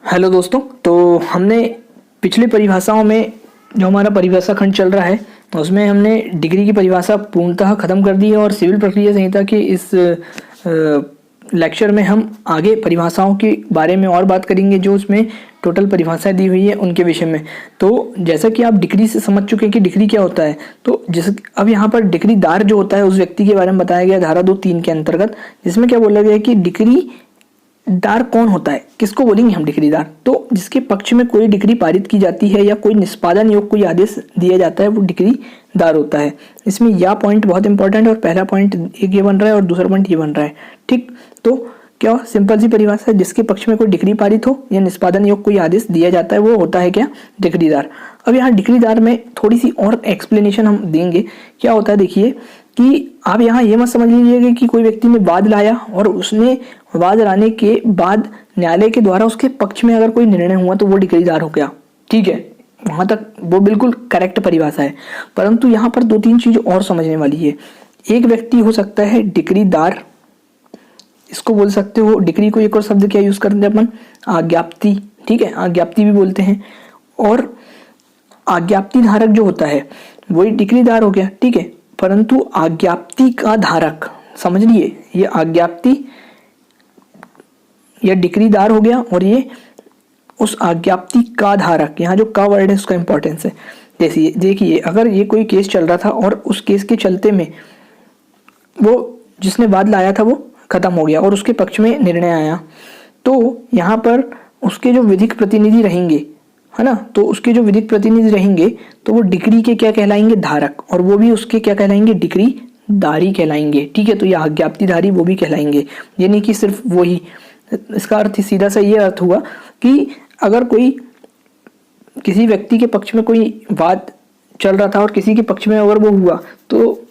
Hello दोस्तों। तो हमने पिछली परिभाषाओं में जो हमारा परिभाषा खंड चल रहा है उसमें हमने डिग्री की परिभाषा पूर्णतः खत्म कर दी है और सिविल प्रक्रिया संहिता के इस लेक्चर में हम आगे परिभाषाओं के बारे में और बात करेंगे, जो उसमें टोटल परिभाषाएं दी हुई है उनके विषय में। तो जैसा कि आप डिग्री से समझ चुके हैं कि डिग्री क्या होता है, तो जैसे अब यहाँ पर डिग्रीदार जो होता है उस व्यक्ति के बारे में बताया गया धारा 2(3) के अंतर्गत, जिसमें क्या बोला गया है कि डिग्री दार कौन होता है, किसको बोलेंगे हम डिग्रीदार। तो जिसके पक्ष में कोई डिग्री पारित की जाती है या कोई निष्पादन योग्य कोई आदेश दिया जाता है वो डिग्रीदार होता है। इसमें यह पॉइंट बहुत इंपॉर्टेंट है और पहला पॉइंट एक ये बन रहा है और दूसरा पॉइंट ये बन रहा है। ठीक, तो क्या सिंपल सी परिभाषा है, जिसके पक्ष में कोई डिग्री पारित हो या निष्पादन योग्य कोई आदेश दिया जाता है वो होता है क्या, डिग्रीदार। अब यहाँ डिग्रीदार में थोड़ी सी और एक्सप्लेनेशन हम देंगे। क्या होता है देखिए कि आप यहाँ ये मत समझ लीजिएगा कि कोई व्यक्ति ने वाद लाया और उसने वाद लाने के बाद न्यायालय के द्वारा उसके पक्ष में अगर कोई निर्णय हुआ तो वो डिग्रीदार हो गया। ठीक है, वहां तक वो बिल्कुल करेक्ट परिभाषा है, परंतु यहाँ पर दो तीन चीज और समझने वाली है। एक व्यक्ति हो सकता है डिग्रीदार, इसको बोल सकते हो, डिग्री को एक और शब्द क्या यूज करते हैं अपन, आज्ञाप्ति। ठीक है, आज्ञाप्ति भी बोलते हैं। और आज्ञाप्ति धारक जो होता है वही डिग्रीदार हो गया। ठीक है, परंतु आज्ञाप्ति का धारक, समझ लिए, ये आज्ञाप्ति या डिग्रीदार हो गया और ये उस आज्ञाप्ति का धारक, यहाँ जो का वर्ड है उसका इंपॉर्टेंस है। जैसे देखिए अगर ये कोई केस चल रहा था और उस केस के चलते में वो जिसने वाद लाया था वो खत्म हो गया और उसके पक्ष में निर्णय आया, तो यहाँ पर उसके जो विधिक प्रतिनिधि रहेंगे, है ना, तो उसके जो विधिक प्रतिनिधि रहेंगे तो वो डिग्री के क्या कहलाएंगे, धारक, और वो भी उसके क्या कहलाएंगे, डिग्री दारी कहलाएंगे। ठीक है, तो ये आज्ञाप्तिधारी वो भी कहलाएंगे। ये नहीं कि सिर्फ वही, इसका अर्थ सीधा सा ये अर्थ हुआ कि अगर कोई किसी व्यक्ति के पक्ष में कोई वाद चल रहा था और किसी के पक्ष में अगर वो हुआ तो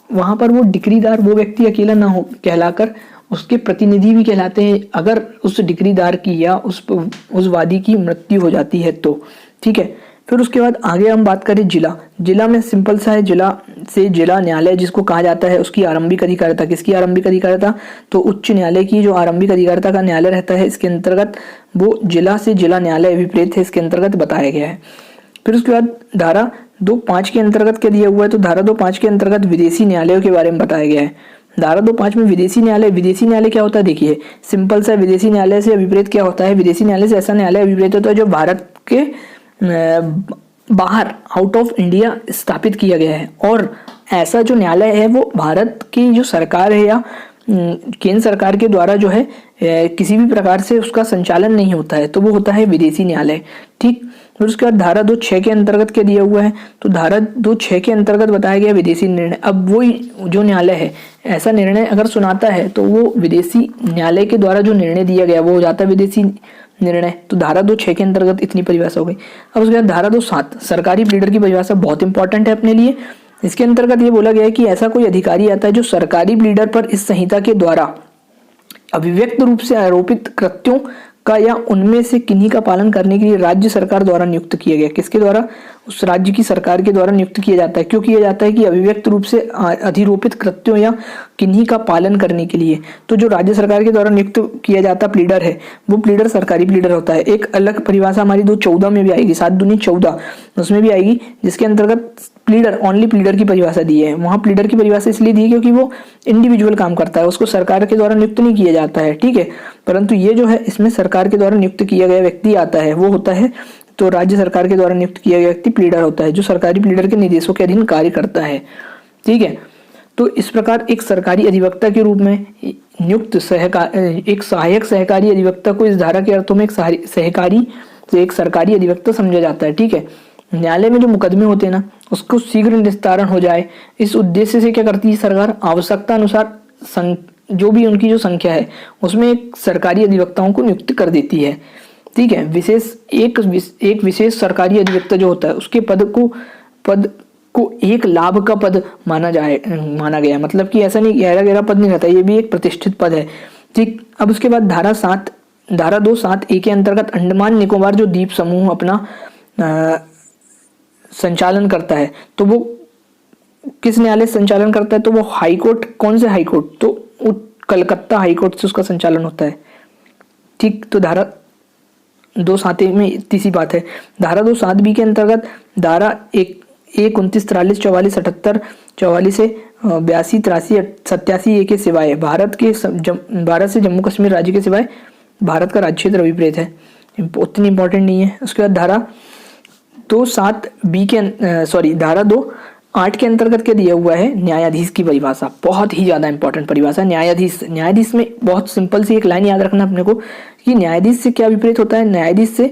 वहां पर वो डिग्रीदार वो व्यक्ति अकेला ना हो कहलाकर उसके प्रतिनिधि भी कहलाते हैं, अगर उस डिग्रीदार की या उस वादी की मृत्यु हो जाती है तो। ठीक है, फिर उसके बाद आगे हम बात करें जिला में सिंपल सा है, जिला से जिला न्यायालय जिसको कहा जाता है उसकी आरंभिक अधिकारिता, किसकी आरंभिक अधिकारिता, तो उच्च न्यायालय की जो आरंभिक अधिकारिता का न्यायालय रहता है इसके अंतर्गत वो जिला से जिला न्यायालय अभिप्रेत है, इसके अंतर्गत बताया गया है। फिर उसके बाद धारा 2(5) के अंतर्गत क्या दिया हुआ है, तो धारा 2(5) के अंतर्गत विदेशी न्यायालयों के बारे में बताया गया है। धारा 2(5) में विदेशी न्यायालय क्या होता है, देखिए सिंपल सा, विदेशी न्यायालय से अभिप्रेत क्या होता है, विदेशी न्यायालय से ऐसा न्यायालय अभिप्रेत होता है जो भारत के बाहर आउट ऑफ इंडिया स्थापित किया गया है, और ऐसा जो न्यायालय है वो भारत की जो सरकार है या केंद्र सरकार के द्वारा जो है किसी भी प्रकार से उसका संचालन नहीं होता है, तो वो होता है विदेशी न्यायालय। ठीक, फिर उसके बाद धारा 2(6) के अंतर्गत क्या दिया हुआ है, तो धारा 2(6) के अंतर्गत बताया गया विदेशी निर्णय। अब वही जो न्यायालय है ऐसा निर्णय अगर सुनाता है तो वो विदेशी न्यायालय के द्वारा जो निर्णय दिया गया वो हो जाता है विदेशी निर्णय। तो धारा 2(6) के अंतर्गत इतनी परिभाषा हो गई। अब उसके बाद धारा 2(7) सरकारी प्लीडर की परिभाषा बहुत इंपॉर्टेंट है अपने लिए। इसके अंतर्गत ये बोला गया है कि ऐसा कोई अधिकारी आता है जो सरकारी प्लीडर पर इस संहिता के द्वारा अभिव्यक्त रूप से आरोपित कृत्यों का या उनमें से किन्हीं का पालन करने के लिए राज्य सरकार द्वारा नियुक्त किया गया, किसके द्वारा, उस राज्य की सरकार के द्वारा नियुक्त किया जाता है। क्यों किया जाता है कि अभिव्यक्त रूप से अधिरोपित कृत्यों या किन्हीं का पालन करने के लिए। तो जो राज्य सरकार के द्वारा नियुक्त किया जाता प्लीडर है वो प्लीडर सरकारी प्लीडर होता है। एक अलग परिभाषा हमारी 2(14) में भी आएगी, 7×2=14, उसमें भी आएगी, जिसके अंतर्गत प्लीडर, ओनली प्लीडर की परिभाषा दी है। वहां प्लीडर की परिभाषा इसलिए दी है क्योंकि वो इंडिविजुअल काम करता है, उसको सरकार के द्वारा नियुक्त नहीं किया जाता है। ठीक है, परंतु ये जो है इसमें सरकार के द्वारा नियुक्त किया गया व्यक्ति आता है, वो होता है, तो राज्य सरकार के द्वारा नियुक्त किया गया व्यक्ति प्लीडर होता है, जो सरकारी प्लीडर के निर्देशों के अधीन कार्य करता है। ठीक है, तो इस प्रकार एक सरकारी अधिवक्ता के रूप में नियुक्त एक सहायक सहकारी अधिवक्ता को इस धारा के अर्थों में एक सहकारी से एक सरकारी अधिवक्ता समझा जाता है। ठीक है, न्यायालय में जो मुकदमे होते हैं ना उसको शीघ्र निस्तारण हो जाए, इस उद्देश्य से क्या करती है सरकार, आवश्यकता अनुसार जो भी उनकी जो संख्या है उसमें एक सरकारी अधिवक्ताओं को नियुक्त कर देती है। ठीक है, एक विशेष सरकारी अधिवक्ता जो होता है उसके पद को एक लाभ का पद माना गया, मतलब कि ऐसा नहीं गहरा गहरा पद नहीं रहता, ये भी एक प्रतिष्ठित पद है। ठीक, अब उसके बाद धारा 2(7)(a) के अंतर्गत अंडमान निकोबार जो द्वीप समूह अपना संचालन करता है, तो वो किस न्यायालय संचालन करता है, तो वो हाई कोर्ट, कौन से हाई कोर्ट, तो कलकत्ता हाई कोर्ट से उसका संचालन होता है। ठीक, तो धारा 2(7)(a) में इतनी सी बात है। धारा 2(7)(b) के अंतर्गत धारा 1, 29, 43, 44, 78, 44 से 82, 83, 87 के सिवाय भारत से जम्मू कश्मीर राज्य के सिवाय भारत का राज्य क्षेत्र अभिप्रेत है, उतनी इंपॉर्टेंट नहीं है। उसके बाद धारा 2(8) के अंतर्गत क्या दिया हुआ है, न्यायाधीश की परिभाषा, बहुत ही ज्यादा इंपॉर्टेंट परिभाषा। न्यायाधीश में बहुत सिंपल सी एक लाइन याद रखना अपने को कि न्यायाधीश से क्या विपरीत होता है, न्यायाधीश से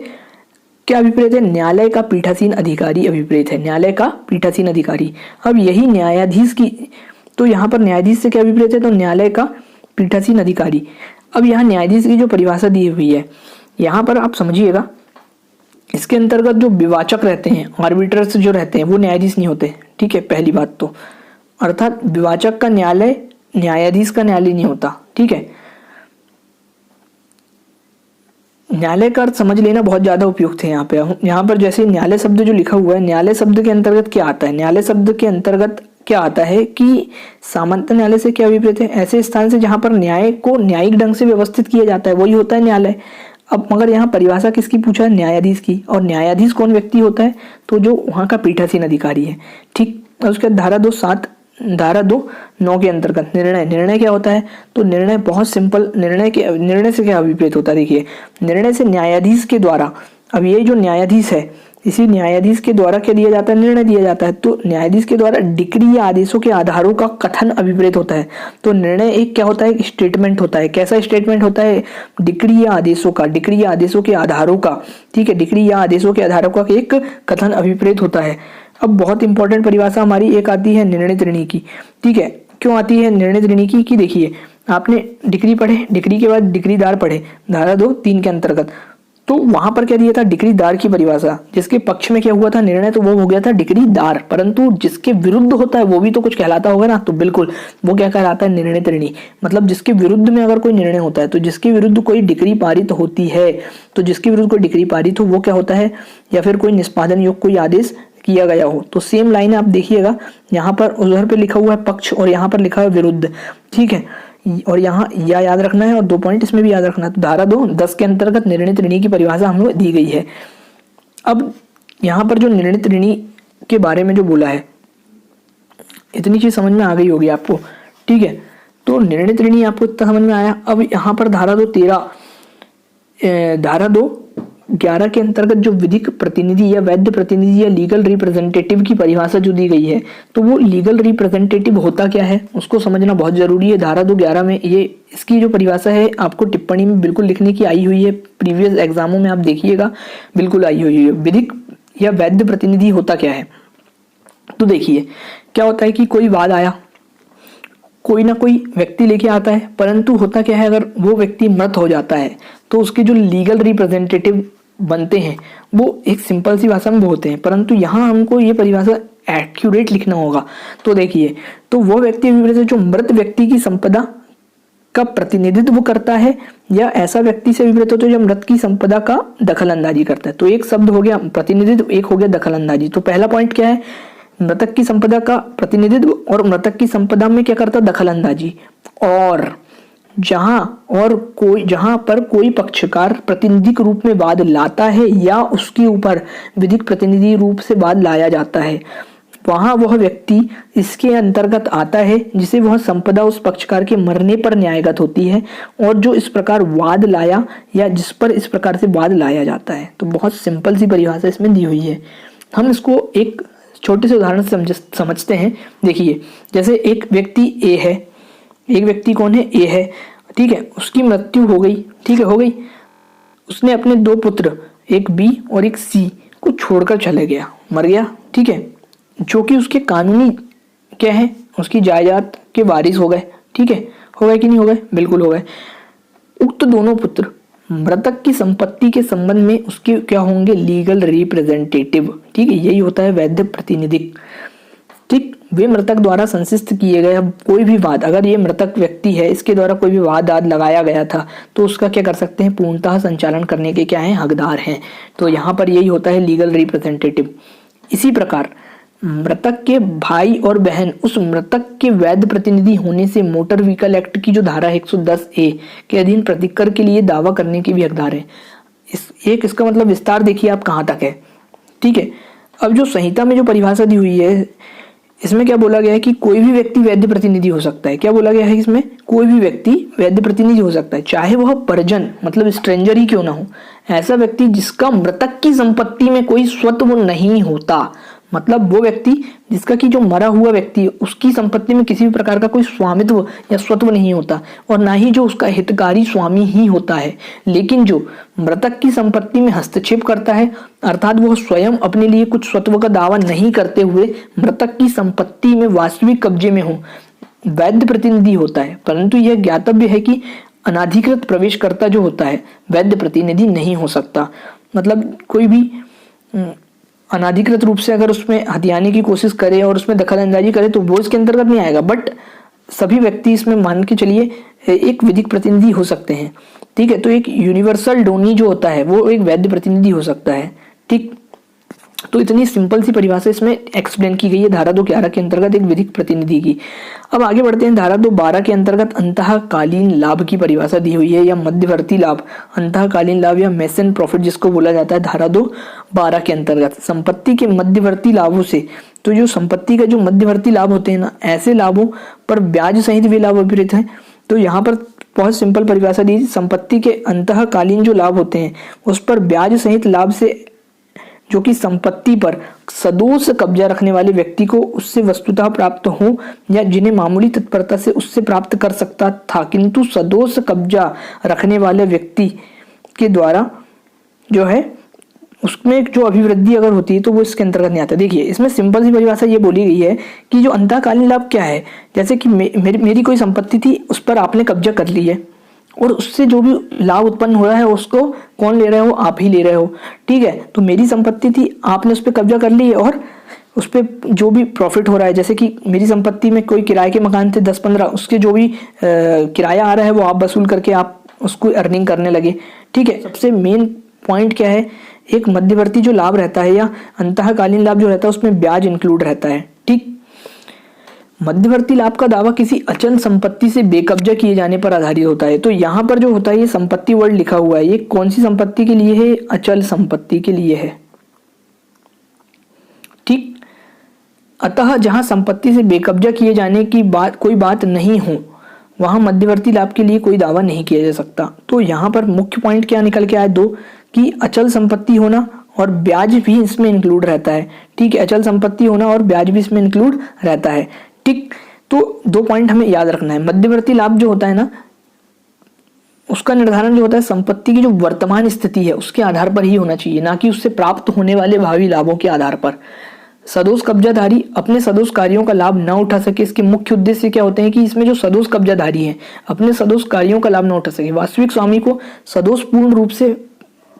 क्या अभिप्रेत है, न्यायालय का पीठासीन अधिकारी अभिप्रेत है, न्यायालय का पीठासीन अधिकारी। अब यही न्यायाधीश की, तो यहाँ पर न्यायाधीश से क्या अभिप्रेत है, तो न्यायालय का पीठासीन अधिकारी। अब यहाँ न्यायाधीश की जो परिभाषा दी हुई है, यहाँ पर आप समझिएगा, इसके अंतर्गत जो विवाचक रहते हैं, आर्बिट्रर्स जो रहते हैं, वो न्यायाधीश नहीं होते, ठीक है, पहली बात तो, अर्थात विवाचक का न्यायालय न्यायाधीश का न्यायालय नहीं होता, ठीक है। न्यायालय का अर्थ समझ लेना बहुत ज्यादा उपयुक्त है। यहाँ पर जैसे न्यायालय शब्द जो लिखा हुआ है, न्यायालय शब्द के अंतर्गत क्या आता है, न्यायालय शब्द के अंतर्गत क्या आता है कि सामान्य न्यायालय से क्या अभिप्रेत है, ऐसे स्थान से जहां पर न्याय को न्यायिक ढंग से व्यवस्थित किया जाता है, वही होता है न्यायालय। अब मगर यहाँ परिभाषा किसकी पूछा है, न्यायाधीश की, और न्यायाधीश कौन व्यक्ति होता है, तो जो वहां का पीठासीन अधिकारी है, ठीक। उसके बाद धारा 2(9) के अंतर्गत निर्णय क्या होता है, तो निर्णय बहुत सिंपल, निर्णय से क्या अभिप्रेत होता है, देखिए, निर्णय से न्यायाधीश के द्वारा, अब ये जो न्यायाधीश है, इसी न्यायाधीश के द्वारा क्या दिया जाता है, निर्णय दिया जाता है। तो न्यायाधीश के द्वारा डिक्री या आदेशों के आधारों का कथन अभिप्रेत होता है। तो निर्णय एक क्या होता है, एक स्टेटमेंट होता है। कैसा स्टेटमेंट होता है, डिक्री या आदेशों के आधारों का, ठीक है, डिक्री या आदेशों के आधारों का एक कथन अभिप्रेत होता है। अब बहुत इंपॉर्टेंट परिभाषा हमारी एक आती है निर्णित ऋणी की, ठीक है। क्यों आती है निर्णित ऋणी की देखिए, आपने डिक्री पढ़े, डिक्री के बाद डिक्रीदार पढ़े, धारा 2(3) के अंतर्गत, तो वहां पर क्या दिया था, डिक्रीदार की परिभाषा, जिसके पक्ष में क्या हुआ था निर्णय, तो वो हो गया था डिक्रीदार, परंतु जिसके विरुद्ध होता है वो भी तो कुछ कहलाता होगा ना, तो बिल्कुल वो क्या कहलाता है, निर्णित ऋणी। मतलब जिसके विरुद्ध में अगर कोई निर्णय होता है, तो जिसके विरुद्ध कोई डिक्री पारित होती है, तो जिसके विरुद्ध कोई डिक्री पारित हो वो क्या होता है, या फिर कोई निष्पादन योग्य कोई आदेश किया गया हो। तो सेम लाइन आप देखिएगा, यहाँ पर उधर पे लिखा हुआ है पक्ष और यहाँ पर लिखा है विरुद्ध, ठीक है, और यहाँ या याद रखना है और 2 पॉइंट इसमें भी याद रखना है। तो धारा 2(10) के अंतर्गत निर्णित ऋणी की परिभाषा हम लोग दी गई है। अब यहाँ पर जो निर्णित ऋणी के बारे में जो बोला है, इतनी चीज समझ में आ गई होगी आपको, ठीक है। तो निर्णित ऋणी आपको इतना समझ में आया। अब यहाँ पर धारा 2(11) के अंतर्गत जो विधिक प्रतिनिधि या वैध प्रतिनिधि या लीगल रिप्रेजेंटेटिव की परिभाषा जो दी गई है, तो वो लीगल रिप्रेजेंटेटिव होता क्या है उसको समझना बहुत जरूरी है। धारा 2(11) में ये इसकी जो परिभाषा है आपको टिप्पणी में बिल्कुल लिखने की आई हुई है, प्रीवियस एग्जामों में आप देखिएगा बिल्कुल आई हुई है। विधिक या वैध प्रतिनिधि होता क्या है, तो देखिए क्या होता है कि कोई वाद आया, कोई ना कोई व्यक्ति लेके आता है, परंतु होता क्या है, अगर वो व्यक्ति मृत हो जाता है तो उसके जो लीगल रिप्रेजेंटेटिव बनते हैं वो एक सिंपल सी भाषा में वो होते हैं, परंतु यहाँ हमको ये परिभाषा एक्यूरेट लिखना होगा। तो देखिए, तो वो व्यक्ति जो मृत व्यक्ति की संपदा का प्रतिनिधित्व करता है, या ऐसा व्यक्ति से विपरीत होता है जो मृत की संपदा का दखल अंदाजी करता है। तो एक शब्द हो गया प्रतिनिधित्व, एक हो गया दखल अंदाजी। तो पहला पॉइंट क्या है, मृतक की संपदा का प्रतिनिधित्व और मृतक की संपदा में क्या करता है, दखल अंदाजी। और जहां पर कोई पक्षकार प्रतिनिधिक रूप में वाद लाता है या उसके ऊपर विधिक प्रतिनिधि रूप से वाद लाया जाता है, वहां वह व्यक्ति इसके अंतर्गत आता है जिसे वह संपदा उस पक्षकार के मरने पर न्यायगत होती है, और जो इस प्रकार वाद लाया या जिस पर इस प्रकार से वाद लाया जाता है। तो बहुत सिंपल सी परिभाषा इसमें दी हुई है। हम इसको एक छोटे से उदाहरण से समझते हैं। देखिए, जैसे एक व्यक्ति ए है, एक व्यक्ति कौन है, ए है, ठीक है, उसकी मृत्यु हो गई, ठीक है, हो गई। उसने अपने 2 पुत्र, एक बी और एक सी को छोड़कर चले गया, मर गया, ठीक है, जो कि उसके कानूनी क्या है, उसकी जायदाद के वारिस हो गए, ठीक है, हो गए कि नहीं हो गए, बिल्कुल हो गए। उक्त दोनों पुत्र मृतक की संपत्ति के संबंध में उसके क्या होंगे, लीगल रिप्रेजेंटेटिव, ठीक है, यही होता है वैध प्रतिनिधिक, ठीक। वे मृतक द्वारा संशिष्ट किए गए कोई भी वाद, अगर ये मृतक व्यक्ति है इसके द्वारा कोई भी वाद लगाया गया था तो उसका क्या कर सकते हैं, पूर्णतः संचालन करने के क्या है, हकदार हैं। तो यहाँ पर यही होता है लीगल रिप्रेजेंटेटिव। इसी प्रकार मृतक के भाई और बहन उस मृतक के वैध प्रतिनिधि होने से मोटर व्हीकल एक्ट की जो धारा 110A के अधीन प्रतिकर के लिए दावा करने के भी हकदार है। इसका मतलब विस्तार देखिए आप कहाँ तक है। ठीक है, अब जो संहिता में जो परिभाषा दी हुई है इसमें क्या बोला गया है कि कोई भी व्यक्ति वैध प्रतिनिधि हो सकता है। क्या बोला गया है इसमें? कोई भी व्यक्ति वैध प्रतिनिधि हो सकता है, चाहे वह परिजन मतलब स्ट्रेंजर ही क्यों ना हो। ऐसा व्यक्ति जिसका मृतक की संपत्ति में कोई स्वत्व नहीं होता, मतलब वो व्यक्ति जिसका कि जो मरा हुआ व्यक्ति उसकी संपत्ति में किसी भी प्रकार का कोई स्वामित्व या स्वत्व नहीं होता, और ना ही जो उसका हितकारी स्वामी ही होता है, लेकिन जो मृतक की संपत्ति में हस्तक्षेप करता है, अर्थात वह स्वयं अपने लिए कुछ स्वत्व का दावा नहीं करते हुए मृतक की संपत्ति में वास्तविक कब्जे में हो, वैध प्रतिनिधि होता है। परंतु यह ज्ञातव्य है कि अनाधिकृत प्रवेशकर्ता जो होता है वैध प्रतिनिधि नहीं हो सकता। मतलब कोई भी अनाधिकृत रूप से अगर उसमें हथियाने की कोशिश करे और उसमें दखल अंदाजी करे तो वो इसके अंतर्गत नहीं आएगा, बट सभी व्यक्ति इसमें मान के चलिए एक विधिक प्रतिनिधि हो सकते हैं। ठीक है, तो एक यूनिवर्सल डोनी जो होता है वो एक वैध प्रतिनिधि हो सकता है। ठीक, तो इतनी सिंपल सी परिभाषा इसमें एक्सप्लेन की गई है धारा 211 के अंतर्गत एक विधिक प्रतिनिधि की। अब आगे बढ़ते हैं, धारा 212 के अंतर्गत अंतःकालीन लाभ की परिभाषा दी हुई है, या मध्यवर्ती लाभ, अंतःकालीन लाभ या मेसन प्रॉफिट जिसको बोला जाता है धारा 212 के अंतर्गत। संपत्ति के मध्यवर्ती लाभों से, तो जो संपत्ति का जो मध्यवर्ती लाभ होते हैं ना, ऐसे लाभों पर ब्याज सहित वे लाभ अभिप्रेत हैं। तो यहाँ पर बहुत सिंपल परिभाषा दी, संपत्ति के अंतःकालीन जो लाभ होते हैं उस पर ब्याज सहित लाभ से जो कि संपत्ति पर सदोष कब्जा रखने वाले व्यक्ति को उससे वस्तुतः प्राप्त हो, या जिन्हें मामूली तत्परता से उससे प्राप्त कर सकता था, किंतु सदोष कब्जा रखने वाले व्यक्ति के द्वारा जो है उसमें जो अभिवृद्धि अगर होती है तो वो इसके अंतर्गत नहीं आता। देखिए इसमें सिंपल सी परिभाषा ये बोली गई है कि जो अंतःकालीन लाभ क्या है, जैसे कि मेरी कोई संपत्ति थी उस पर आपने कब्जा कर ली है और उससे जो भी लाभ उत्पन्न हो रहा है उसको कौन ले रहे हो? आप ही ले रहे हो। ठीक है, तो मेरी संपत्ति थी, आपने उस पर कब्जा कर ली है और उस पर जो भी प्रॉफिट हो रहा है, जैसे कि मेरी संपत्ति में कोई किराए के मकान थे 10-15, उसके जो भी किराया आ रहा है वो आप वसूल करके आप उसको अर्निंग करने लगे। ठीक है, सबसे मेन पॉइंट क्या है, एक मध्यवर्ती जो लाभ रहता है या अंतःकालीन लाभ जो रहता है उसमें ब्याज इंक्लूड रहता है। ठीक, मध्यवर्ती लाभ का दावा किसी अचल संपत्ति से बेकब्जा किए जाने पर आधारित होता है। तो यहाँ पर जो होता है ये संपत्ति वर्ड लिखा हुआ है, ये कौन सी संपत्ति के लिए है? अचल संपत्ति के लिए है। ठीक, अतः जहां संपत्ति से बेकब्जा किए जाने की कोई बात नहीं हो वहां मध्यवर्ती लाभ के लिए कोई दावा नहीं किया जा सकता। तो यहाँ पर मुख्य पॉइंट क्या निकल के आए? दो, कि अचल संपत्ति होना और ब्याज भी इसमें इंक्लूड रहता है। ठीक है, अचल संपत्ति होना और ब्याज भी इसमें इंक्लूड रहता है। ठीक, तो दो पॉइंट हमें याद रखना है। मध्यवर्ती लाभ जो होता है ना, उसका निर्धारण जो होता है संपत्ति की जो वर्तमान स्थिति है उसके आधार पर ही होना चाहिए, ना कि उससे प्राप्त होने वाले भावी लाभों के आधार पर। सदोष कब्जाधारी अपने सदोष कार्यों का लाभ न उठा सके, इसके मुख्य उद्देश्य क्या होते हैं कि इसमें जो सदोष कब्जाधारी है अपने सदोष कार्यों का लाभ न उठा सके, वास्तविक स्वामी को सदोष पूर्ण रूप से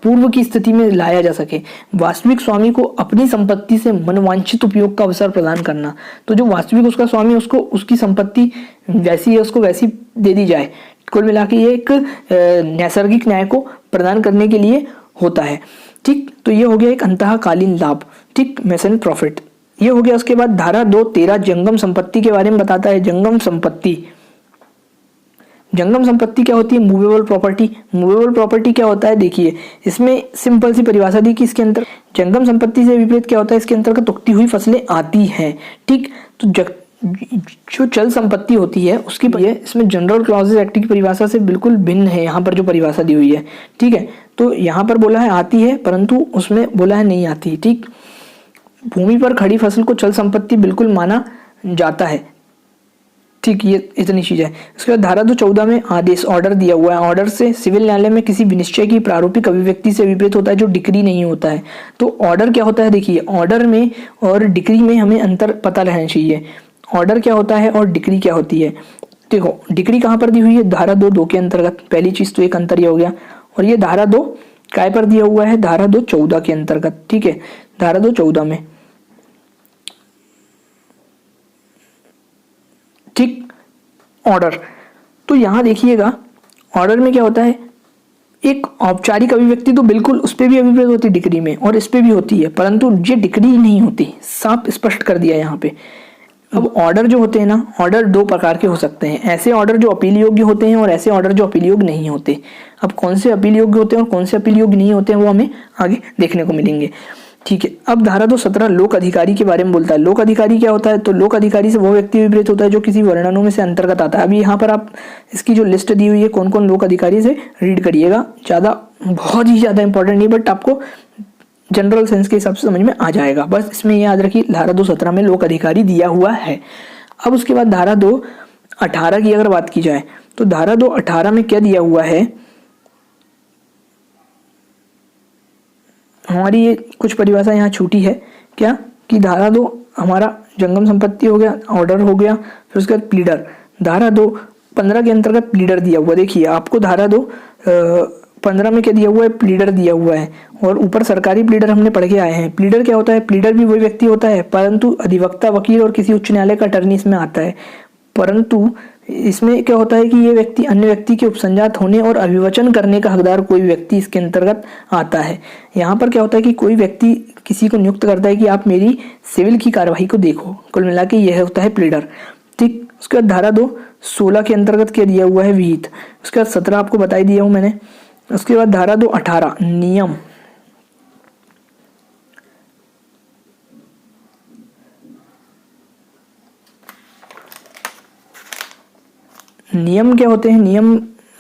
पूर्व की स्थिति में लाया जा सके, वास्तविक स्वामी को अपनी संपत्ति से मनवांछित उपयोग का अवसर प्रदान करना। तो जो वास्तविक उसका स्वामी उसको उसकी संपत्ति वैसी है उसको वैसी दे दी जाए। कुल मिला के ये एक नैसर्गिक न्याय को प्रदान करने के लिए होता है। ठीक, तो ये हो गया एक अंतःकालीन लाभ। ठीक, मेसन प्रॉफिट ये हो गया। उसके बाद धारा 213 जंगम संपत्ति के बारे में बताता है। जंगम संपत्ति, जंगम संपत्ति क्या होती है? Movable property. मूवेबल प्रॉपर्टी क्या होता है? देखिए इसमें सिंपल सी परिभाषा दी कि इसके अंदर जंगम संपत्ति से विपरीत क्या होता है, इसके अंतर्गत उगती हुई फसलें आती हैं। ठीक, तो जो चल संपत्ति होती है उसकी इसमें जनरल क्लॉजेज एक्ट की परिभाषा से बिल्कुल भिन्न है यहाँ पर जो परिभाषा दी हुई है। ठीक है, तो यहाँ पर बोला है आती है, परंतु उसमें बोला है नहीं आती। ठीक, भूमि पर खड़ी फसल को चल संपत्ति बिल्कुल माना जाता है। ठीक, ये इतनी चीज है। उसके बाद धारा 214 में आदेश ऑर्डर दिया हुआ है। ऑर्डर से सिविल न्यायालय में किसी विनिश्चय की प्रारूपिक अभिव्यक्ति से विपरीत होता है जो डिक्री नहीं होता है। तो ऑर्डर क्या होता है? देखिए ऑर्डर में और डिक्री में हमें अंतर पता रहना चाहिए। ऑर्डर क्या होता है और डिक्री क्या होती है? देखो डिक्री कहाँ पर दी हुई है? धारा 2 के अंतर्गत। पहली चीज तो एक अंतर ये हो गया। और ये धारा 2 काय पर दिया हुआ है? धारा 214 के अंतर्गत। ठीक है, धारा 214 में। ठीक, ऑर्डर, तो यहां देखिएगा ऑर्डर में क्या होता है, एक औपचारिक अभिव्यक्ति तो बिल्कुल उस पर भी अभिप्रेत होती है डिक्री में और इस पे भी होती है, परंतु ये डिक्री नहीं होती। साफ स्पष्ट कर दिया यहाँ पे। अब ऑर्डर जो होते हैं ना, ऑर्डर दो प्रकार के हो सकते हैं, ऐसे ऑर्डर जो अपील योग्य होते हैं और ऐसे ऑर्डर जो अपील योग्य नहीं होते। अब कौन से अपील योग्य होते हैं और कौन से अपील योग्य नहीं होते हैं वो हमें आगे देखने को मिलेंगे। ठीक है, अब धारा 217 लोक अधिकारी के बारे में बोलता है। लोक अधिकारी क्या होता है? तो लोक अधिकारी से वो व्यक्ति अभिप्रेत होता है जो किसी वर्णनों में से अंतर्गत आता है। अभी यहाँ पर आप इसकी जो लिस्ट दी हुई है कौन कौन लोक अधिकारी से रीड करिएगा, ज़्यादा बहुत ही ज़्यादा इंपॉर्टेंट नहीं, बट आपको जनरल सेंस के हिसाब से समझ में आ जाएगा। बस इसमें याद रखिए धारा 217 में लोक अधिकारी दिया हुआ है। अब उसके बाद धारा 218 की अगर बात की जाए तो धारा 218 में क्या दिया हुआ है, हमारी ये कुछ परिभाषा यहाँ छूटी है क्या, कि धारा 2 हमारा जंगम संपत्ति हो गया, ऑर्डर हो गया, फिर उसके बाद प्लीडर। धारा 215 के अंतर्गत प्लीडर दिया हुआ, देखिए आपको धारा 215 में क्या दिया हुआ है, प्लीडर दिया हुआ है, और ऊपर सरकारी प्लीडर हमने पढ़ के आए हैं। प्लीडर क्या होता है? प्लीडर भी वही व्यक्ति होता है, परंतु अधिवक्ता, वकील और किसी उच्च न्यायालय का अटर्नी इसमें आता है। परंतु इसमें क्या होता है कि ये व्यक्ति अन्य व्यक्ति के उपसंजात होने और अभिवचन करने का हकदार कोई व्यक्ति इसके अंतर्गत आता है। यहाँ पर क्या होता है कि कोई व्यक्ति किसी को नियुक्त करता है कि आप मेरी सिविल की कार्यवाही को देखो, कुल मिला के यह होता है प्लीडर। ठीक, उसके बाद धारा 216 के अंतर्गत क्या दिया हुआ है, विहित। उसके बाद 17 आपको बताई दिया हूँ मैंने। उसके बाद धारा 218 नियम। नियम क्या होते हैं? नियम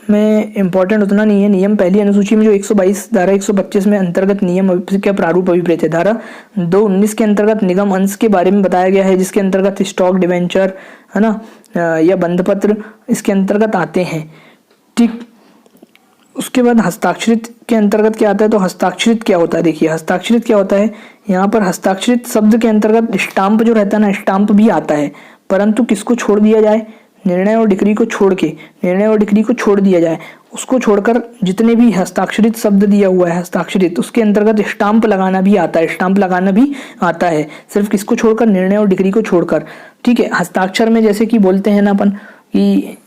में इंपॉर्टेंट उतना नहीं है। नियम पहली अनुसूची में जो 122 धारा 125 में अंतर्गत नियम क्या प्रारूप अभिप्रेत है। धारा 219 के अंतर्गत निगम अंश के बारे में बताया गया है, जिसके अंतर्गत स्टॉक डिवेंचर है ना, या बंधपत्र इसके अंतर्गत आते हैं। ठीक, उसके बाद हस्ताक्षरित के अंतर्गत क्या आता है, तो हस्ताक्षरित क्या होता है, देखिए हस्ताक्षरित क्या होता है। यहाँ पर हस्ताक्षरित शब्द के अंतर्गत स्टाम्प जो रहता है ना, स्टाम्प भी आता है, परंतु किसको छोड़ दिया जाए, निर्णय और डिक्री को छोड़ के, निर्णय और डिक्री को छोड़ दिया जाए। उसको छोड़कर जितने भी हस्ताक्षरित शब्द दिया हुआ है हस्ताक्षरित, उसके अंतर्गत स्टाम्प लगाना भी आता है, स्टाम्प लगाना भी आता है। सिर्फ किसको छोड़कर, निर्णय और डिक्री को छोड़कर। ठीक है, हस्ताक्षर में जैसे कि बोलते हैं ना अपन कि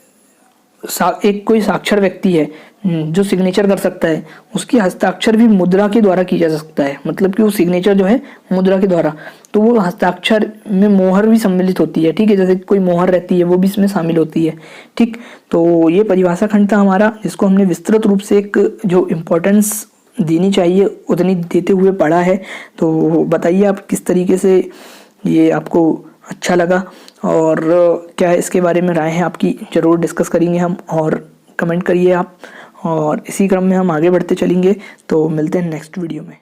एक कोई साक्षर व्यक्ति है जो सिग्नेचर कर सकता है, उसकी हस्ताक्षर भी मुद्रा के द्वारा की जा सकता है, मतलब कि वो सिग्नेचर जो है मुद्रा के द्वारा, तो वो हस्ताक्षर में मोहर भी सम्मिलित होती है। ठीक है, जैसे कोई मोहर रहती है वो भी इसमें शामिल होती है। ठीक, तो ये परिभाषा खंड था हमारा, जिसको हमने विस्तृत रूप से एक जो इम्पोर्टेंस देनी चाहिए उतनी देते हुए पढ़ा है। तो बताइए आप किस तरीके से ये आपको अच्छा लगा, और क्या इसके बारे में राय है आपकी, ज़रूर डिस्कस करेंगे हम, और कमेंट करिए आप, और इसी क्रम में हम आगे बढ़ते चलेंगे। तो मिलते हैं नेक्स्ट वीडियो में।